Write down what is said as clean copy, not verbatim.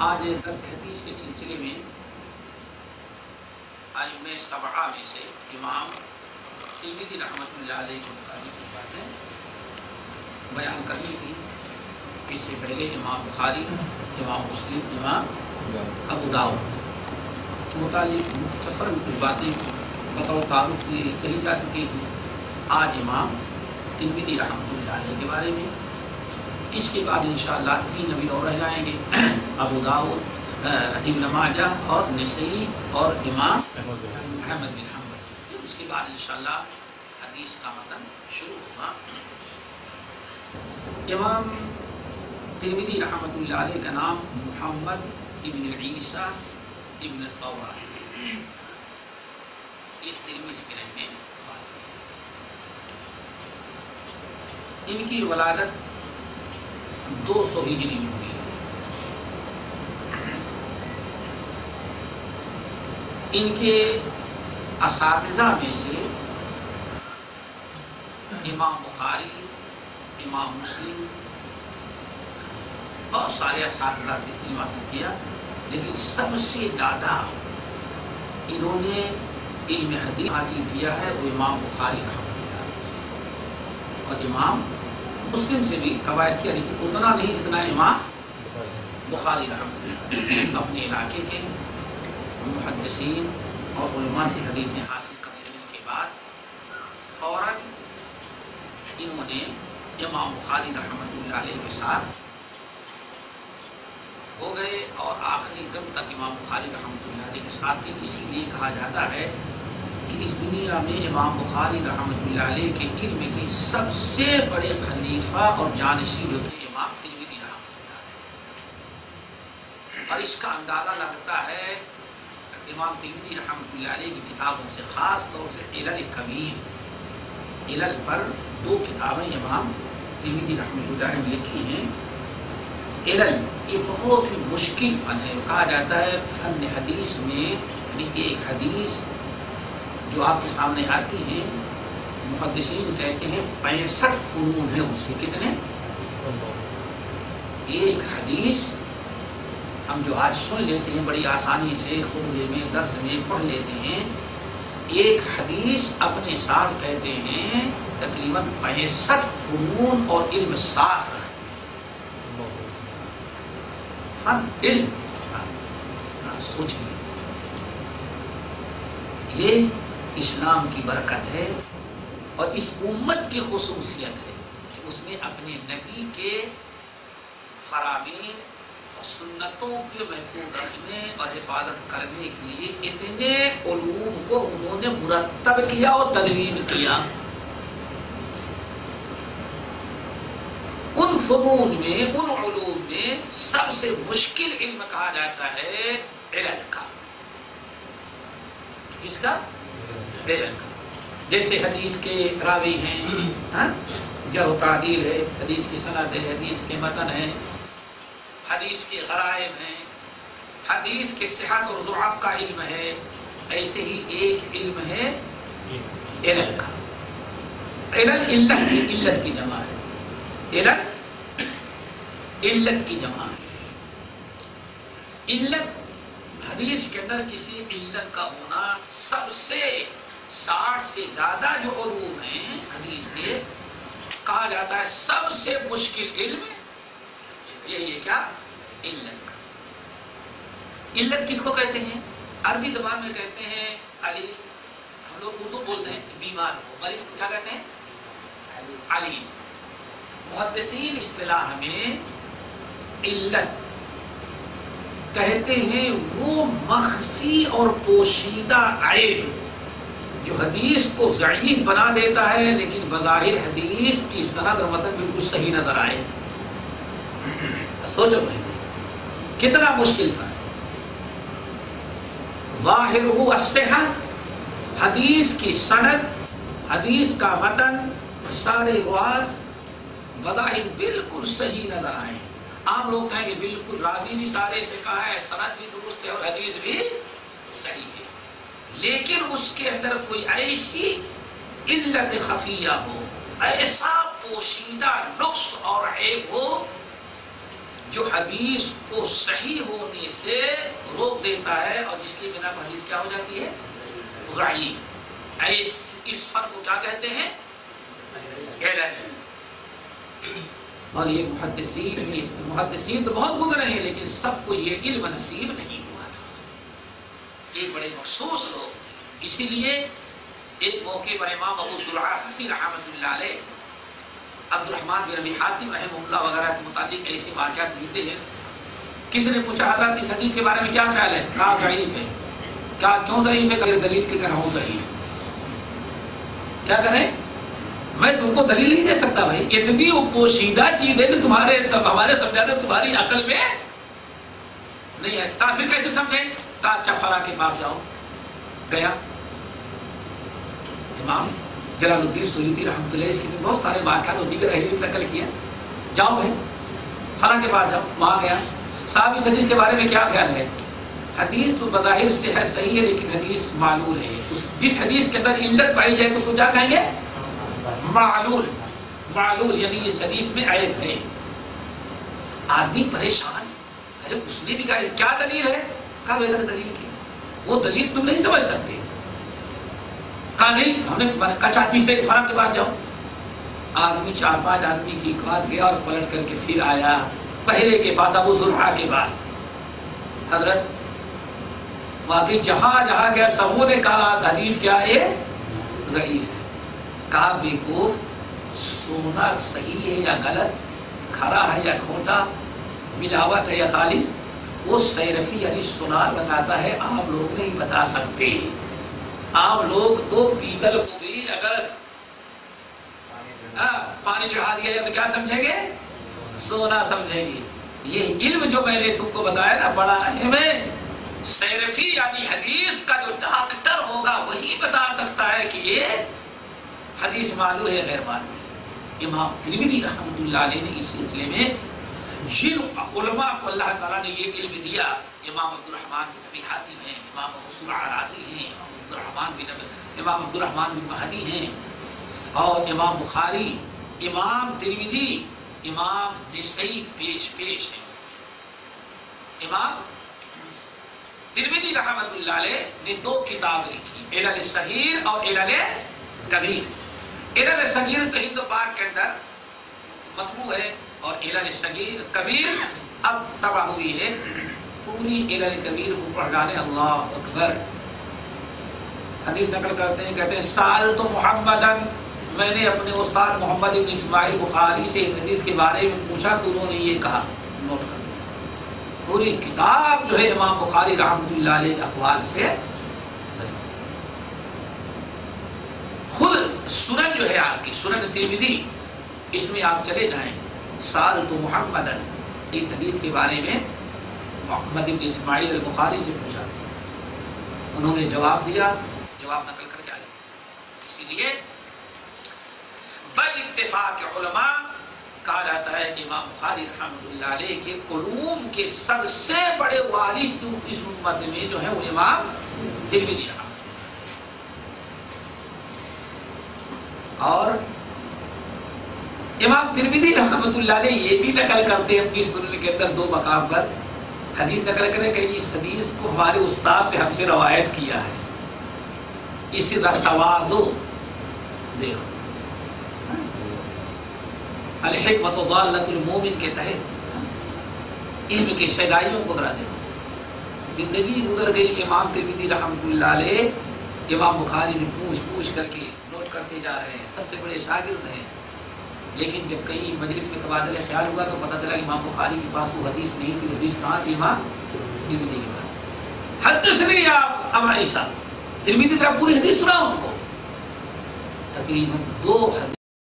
آج درس حدیث کے سلسلے میں ائمہ سبعہ میں سے امام ترمذی رحمۃ اللہ علیہ کے متعلق کی باتیں بیان کرنی تھی۔ اس سے پہلے امام بخاری، امام مسلم، امام ابو داؤد کے متعلق مختصر کچھ باتیں بطور تعارف کی کہی جا چکی ہیں۔ آج امام ترمذی رحمۃ اللہ علیہ کے بارے میں، اس کے بعد انشاءاللہ 3 نبی اور رہ جائیں گے، ابو داؤد، ابن ماجہ اور نسائی اور امام احمد بن حنبل۔ پھر اس کے بعد انشاءاللہ حدیث کا متن شروع ہوگا۔ امام ترمذی رحمۃ اللہ علیہ کا نام محمد ابن عیسیٰ ابن ثورہ ہے۔ اس ترمذ کے رہنے والے ہیں۔ ان کی ولادت 200 ہجری میں ہوئی ہے۔ ان کے اساتذہ میں سے امام بخاری، امام مسلم، بہت سارے اساتذہ نے علم حاصل کیا، لیکن سب سے زیادہ انہوں نے علم حدیث حاصل کیا ہے وہ امام بخاری رحمۃ اللہ علیہ سے، اور امام مسلم سے بھی روایت کیا، لیکن اتنا نہیں جتنا امام بخاری رحمۃ اللہ اپنے علاقے کے محدثین اور علماء سے حدیثیں حاصل کر لینے کے بعد فوراً انہوں نے امام بخاری رحمۃ اللہ علیہ کے ساتھ ہو گئے، اور آخری دم تک امام بخاری رحمۃ اللہ علیہ کے ساتھ ہی۔ اسی لیے کہا جاتا ہے کہ اس دنیا میں امام بخاری رحمۃ اللہ علیہ کے علم کے سب سے بڑے خلیفہ اور جانشین جو تھے امام ترمذی رحمۃ اللہ علیہ، اور اس کا اندازہ لگتا ہے امام ترمذی رحمۃ اللہ علیہ کی کتابوں سے، خاص طور سے علل کبیر، علل پر 2 کتابیں امام ترمذی رحمۃ اللہ علیہ نے لکھی ہیں۔ علل یہ بہت ہی مشکل فن ہے۔ کہا جاتا ہے فن حدیث میں، یعنی ایک حدیث جو آپ کے سامنے آتی ہیں، محدثین کہتے ہیں 65 فنون ہیں اس کے۔ کتنے؟ ایک حدیث ہم جو آج سن لیتے ہیں بڑی آسانی سے، خطبے میں، درس میں پڑھ لیتے ہیں، ایک حدیث اپنے ساتھ کہتے ہیں تقریباً 65 فنون اور علم ساتھ رکھتے ہیں۔ فن علم سوچیے، یہ اسلام کی برکت ہے اور اس امت کی خصوصیت ہے کہ اس نے اپنے نبی کے فرامین اور سنتوں کے محفوظ رکھنے اور حفاظت کرنے کے لیے اتنے علوم کو انہوں نے مرتب کیا اور تدوین کیا۔ ان فنون میں، ان علوم میں سب سے مشکل علم کہا جاتا ہے علل کا۔ کس کا؟ علل کا۔ جیسے حدیث کے راوی ہیں، جرح و تعدیل ہے، حدیث کی سند ہے، حدیث کے متن ہے، حدیث کے غرائب ہیں، حدیث کے صحت اور ضعف کا علم ہے، ایسے ہی ایک علم ہے علل کا۔ علل علت کی جمع ہے، علت کی جمع ہے۔ علت حدیث کے اندر کسی علت کا ہونا سب سے 60 سے زیادہ جو علوم ہیں حدیث کے، کہا جاتا ہے سب سے مشکل علم یہی ہے، کیا؟ علت کا۔ علت کس کو کہتے ہیں؟ عربی زبان میں کہتے ہیں علی، ہم لوگ اردو بولتے ہیں بیمار کو، مریض کو کیا کہتے ہیں؟ علی۔ محدثین اصطلاح میں علت کہتے ہیں وہ مخفی اور پوشیدہ عیب جو حدیث کو ضعیف بنا دیتا ہے، لیکن بظاہر حدیث کی سند اور متن بالکل صحیح نظر آئے۔ سوچو بھائی کتنا مشکل تھا۔ ظاہرہ الصحہ، حدیث کی سند، حدیث کا متن، سارے روات بظاہر بالکل صحیح نظر آئے۔ عام لوگ کہیں کہ بالکل راوی بھی سارے سے کہا ہے، سند بھی درست ہے اور حدیث بھی صحیح ہے، لیکن اس کے اندر کوئی ایسی علت خفیہ ہو، ایسا پوشیدہ نقص اور عیب ہو جو حدیث کو صحیح ہونے سے روک دیتا ہے اور جس کی بنا پر حدیث کیا ہو جاتی ہے؟ ضعیف۔ اس فرق کو کیا کہتے ہیں؟ علل۔ اور یہ محدثین تو بہت گزرے ہیں لیکن سب کو یہ علم نصیب نہیں ہوا تھا، یہ بڑے مخصوص لوگ تھے۔ اسی لیے ایک موقع پر امام ابو زرعہ رازی رحمۃ اللہ علیہ عبد الرحمن بن ابی حاتم رحمہ اللہ وغیرہ کے متعلق ایسے واقعات ملتے ہیں۔ کسی نے پوچھا حضرت اس حدیث کے بارے میں کیا خیال ہے؟ کہا ضعیف ہے۔ کیا کیوں ضعیف ہے؟ کہ دلیل کے کرا ہوں ضعیف۔ کیا کریں؟ میں تم کو دلیل نہیں دے سکتا بھائی، اتنی پوشیدہ چیز ہے کہ تمہارے ہمارے سمجھانے تمہاری عقل میں نہیں ہے۔ کافر کیسے سمجھیں؟ کہا اچھا فلاں کے پاس جاؤ۔ گیا امام جلال الدین سیوطی رحمۃ اللہ، اس کے بہت سارے واقعات اور دیگر اہل علم نقل کیا۔ جاؤ بھائی فلاں کے پاس جاؤ، وہاں گیا۔ صاحب اس حدیث کے بارے میں کیا خیال ہے؟ حدیث تو بظاہر سے ہے صحیح ہے لیکن حدیث معلول ہے۔ جس حدیث کے اندر علت پائی جائے اس کو کیا کہیں گے؟ معلول۔ معلول یعنی اس حدیث میں عیب ہے۔ آدمی پریشان، ارے اس نے بھی کہا کیا دلیل ہے؟ کہا بغیر دلیل کی، وہ دلیل تم نہیں سمجھ سکتے۔ کہا نہیں، ہم نے کچا تیسرے فلاں کے پاس جاؤ۔ آدمی 4-5 آدمی کی بات گیا اور پلٹ کر کے پھر آیا پہلے کے پاس، ابو زرعہ کے پاس۔ حضرت واقعی جہاں جہاں گیا سبوں نے کہا حدیث کیا ہے؟ ضعیف ہے۔ کہا بیوقوف، سونا صحیح ہے یا غلط، کھرا ہے یا کھوٹا، ملاوٹ ہے یا خالص، وہ صیرفی یعنی سونار بتاتا ہے، عام لوگ نہیں بتا سکتے۔ عام لوگ تو پیتل کو بھی اگر پانی چڑھا دیا جائے تو کیا سمجھیں گے؟ سونا سمجھیں گے۔ یہ علم جو میں نے تم کو بتایا نا بڑا اہم ہے۔ صیرفی یعنی حدیث کا جو ڈاکٹر ہوگا وہی بتا سکتا ہے کہ یہ حدیث معلوم ہے غیر معلوم ہے۔ امام ترمذی رحمۃ اللہ علیہ نے اس سلسلے میں جن علماء کو اللہ تعالیٰ نے یہ علم دیا، امام عبد الرحمن بن ابی حاتم ہیں، امام ابو زرعہ رازی ہیں، امام عبد الرحمن بن مہدی ہیں، اور امام بخاری، امام ترمذی، امام نسائی پیش ہیں۔ امام ترمذی رحمۃ اللہ علیہ نے 2 کتاب لکھی، علل صغیر اور علل کبیر۔ علل صغیر تو ہند و پاک کے اندر مطبوع ہے اور علل صغیر کبیر اب طبع ہوئی ہے۔ پوری علل کبیر کو پڑھ ڈالے، اللہ اکبر۔ حدیث نقل کرتے ہیں، کہتے ہیں سألت محمدن، میں نے اپنے استاد محمد بن اسماعیل بخاری سے حدیث کے بارے میں پوچھا تو انہوں نے یہ کہا، نوٹ کر دیا۔ پوری کتاب جو ہے امام بخاری رحمۃ اللہ علیہ کے اقوال سے۔ خود سنن جو ہے آپ کی سنن ترمذی، اس میں آپ چلے جائیں، سألت محمدن، اس حدیث کے بارے میں محمد بن اسماعیل البخاری سے پوچھا، انہوں نے جواب دیا، جواب نقل کر کے آئے۔ اسی لیے بل اتفاق علماء کہا جاتا ہے کہ امام بخاری رحمۃ اللہ علیہ کے علوم کے سب سے بڑے وارث اس امت میں جو ہے وہ امام ترمذی رحمۃ اللہ۔ اور امام ترمذی رحمۃ اللہ علیہ یہ بھی نقل کرتے ہیں اپنی سنن کے اندر 2 مقام پر حدیث نقل کریں کہ اس حدیث کو ہمارے استاد نے ہم سے روایت کیا ہے۔ اسی طرح تواضع دیکھو، الحکمت ضالۃ المومن کے تحت علم کے شیدائیوں کو ذرا دیکھو۔ زندگی گزر گئی امام ترمذی رحمۃ اللہ علیہ امام بخاری سے پوچھ کر کے نوٹ کرتے جا رہے ہیں، سب سے بڑے شاگرد ہیں، لیکن جب کہیں مجلس میں تبادلہ خیال ہوا تو پتہ چلا امام بخاری کے پاس وہ حدیث نہیں تھی۔ حدیث کہاں تھی؟ امام ترمذی کے پاس۔ حدثنی یا ابا عیسیٰ، ترمذی طرح پوری حدیث سنا ان کو، تقریباً 2 حدیث